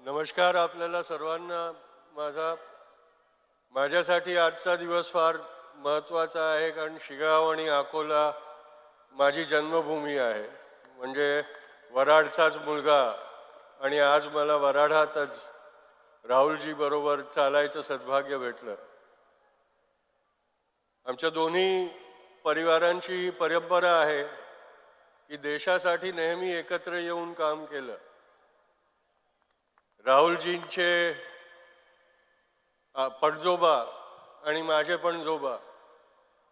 नमस्कार आपल्याला सर्वांना. माझ्यासाठी आजचा दिवस फार महत्त्वाचा आहे, कारण शिगाव आणि अकोला माझी जन्मभूमी आहे. म्हणजे वराडचाच मुलगा, आणि आज मला वराडातच राहुलजी बरोबर चालायचं सद्भाग्य भेटलं. आमच्या दोन्ही परिवारांची परंपरा आहे की देशासाठी नेहमी एकत्र येऊन काम केलं. राहुलजींचे पणजोबा आणि माझे पणजोबा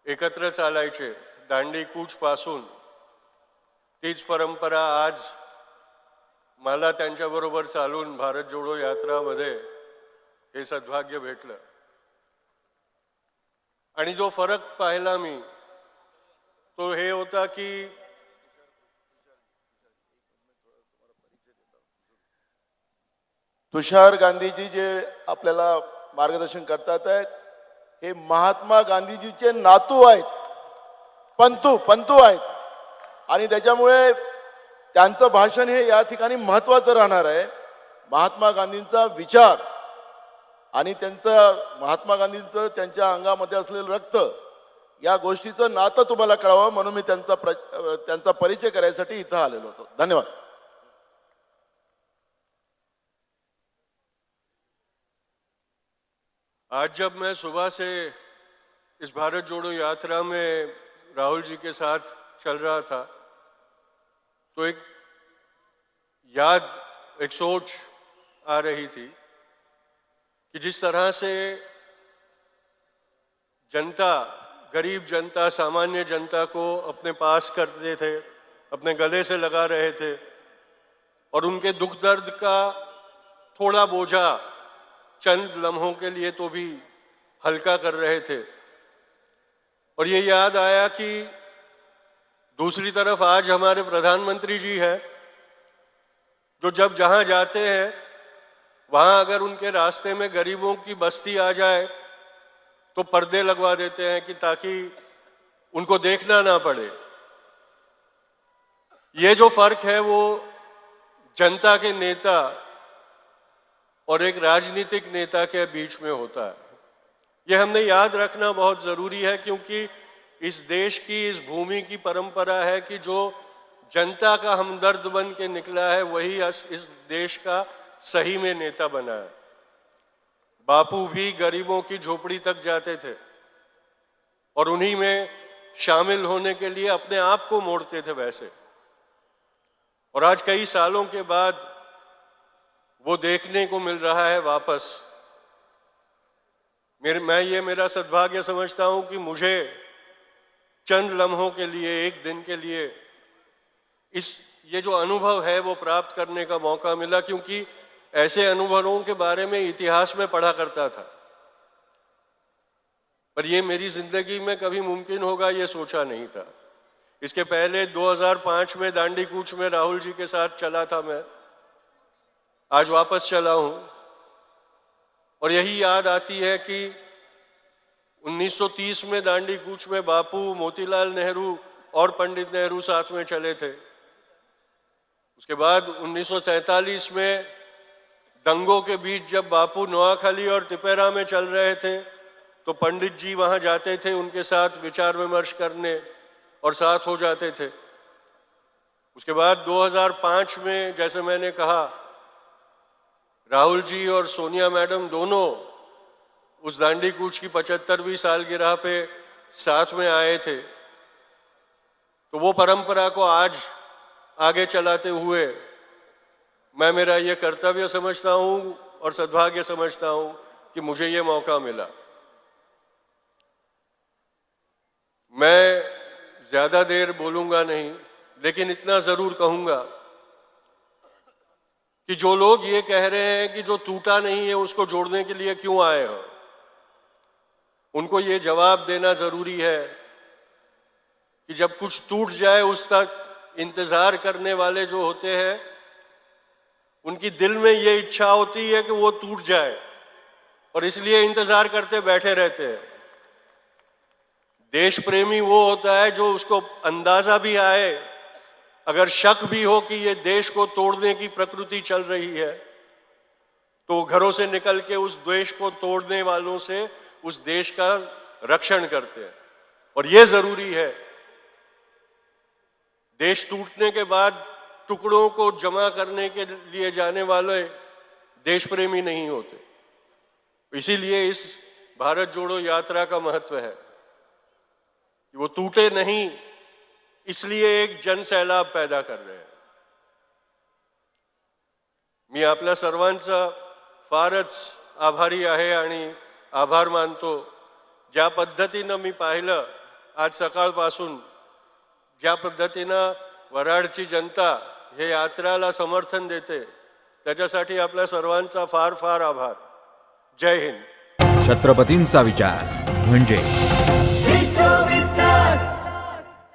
एकत्र चालायचे दांडी कूच पासून. तीच परंपरा आज मला त्यांच्याबरोबर चालून भारत जोडो यात्रामध्ये हे सद्भाग्य भेटलं. आणि जो फरक पाहिला मी तो हे होता की तुषार गांधीजी जे आपल्याला मार्गदर्शन करतात आहेत, हे महात्मा गांधीजीचे नातू आहेत, पंतू आहेत. आणि त्याच्यामुळे त्यांचं भाषण हे या ठिकाणी महत्त्वाचं राहणार आहे. महात्मा गांधींचा विचार आणि महात्मा गांधींचं त्यांच्या अंगामध्ये असलेलं रक्त, या गोष्टीचं नातं तुम्हाला कळावं म्हणून मी त्यांचा परिचय करायसाठी इथं आलेलो होतो. धन्यवाद. आज जब मैं सुबह से इस भारत जोड़ो यात्रा में राहुल जी के साथ चल रहा था, तो एक सोच आ रही थी कि जिस तरह से जनता, गरीब जनता, सामान्य जनता को अपने पास करते थे, अपने गले से लगा रहे थे और उनके दुख दर्द का थोड़ा बोझा चंद लम्हों के लिए तो भी हल्का कर रहे थे. और ये याद आया कि दूसरी तरफ आज हमारे प्रधानमंत्री जी हैं, जो जब जहां जाते हैं वहां अगर उनके रास्ते में गरीबों की बस्ती आ जाए तो पर्दे लगवा देते हैं कि ताकि उनको देखना ना पड़े. ये जो फर्क है वो जनता के नेता और एक राजनीतिक नेता के बीच में होता है. यह हमने याद रखना बहुत जरूरी है, क्योंकि इस देश की, इस भूमि की परंपरा है कि जो जनता का हमदर्द बन के निकला है वही इस देश का सही में नेता बना है. बापू भी गरीबों की झोपड़ी तक जाते थे और उन्हीं में शामिल होने के लिए अपने आप को मोड़ते थे वैसे. और आज कई सालों के बाद वो देखने को मिल रहा है वापस. मैं ये मेरा सद्भाग्य समझता हूं कि मुझे चंद लम्हों के लिए, एक दिन के लिए ये जो अनुभव है वो प्राप्त करने का मौका मिला, क्योंकि ऐसे अनुभवों के बारे में इतिहास में पढ़ा करता था, पर ये मेरी जिंदगी में कभी मुमकिन होगा ये सोचा नहीं था. इसके पहले 2005 में दांडी कूच में राहुल जी के साथ चला था मैं. आज वापस चला हूं और यही याद आती है कि 1930 में दांडी कूच में बापू, मोतीलाल नेहरू और पंडित नेहरू साथ में चले थे. उसके बाद 1947 में दंगों के बीच जब बापू नोआखाली और टिपेरा में चल रहे थे तो पंडित जी वहां जाते थे उनके साथ विचार विमर्श करने और साथ हो जाते थे. उसके बाद 2005 में, जैसे मैंने कहा, राहुल जी और सोनिया मैडम दोनों उस दांडी कूच की 75वीं सालगिरह पे साथ में आए थे. तो वो परंपरा को आज आगे चलाते हुए मैं मेरा ये कर्तव्य समझता हूं और सद्भाग्य समझता हूं कि मुझे ये मौका मिला. मैं ज्यादा देर बोलूंगा नहीं, लेकिन इतना जरूर कहूंगा कि जो लोग ये कह रहे हैं कि जो टूटा नहीं है उसको जोड़ने के लिए क्यों आए हो, उनको ये जवाब देना जरूरी है कि जब कुछ टूट जाए उस तक इंतजार करने वाले जो होते हैं उनकी दिल में ये इच्छा होती है कि वो टूट जाए और इसलिए इंतजार करते बैठे रहते हैं. देश प्रेमी वो होता है जो उसको अंदाजा भी आए, अगर शक भी हो कि ये देश को तोड़ने की प्रकृति चल रही है, तो घरों से निकल के उस द्वेष को तोड़ने वालों से उस देश का रक्षण करते हैं। और ये जरूरी है, देश टूटने के बाद टुकड़ों को जमा करने के लिए जाने वाले देश प्रेमी नहीं होते। इसीलिए इस भारत जोड़ो यात्रा का महत्व है कि वो टूटे नहीं, इसलिए एक जनसैलाब पैदा कर रहे हैं। मी आपल्या सर्वांचा फारच आभारी आहे आणि आभार मानतो। ज्या पद्धतीनं मी पाहिलं आज सकाळपासून, ज्या पद्धतीनं वराडची जनता हे यात्राला समर्थन देते, त्याच्यासाठी आपल्या सर्वांचा फार फार आभार। जय हिंद। छत्रपतींचा विचार म्हणजे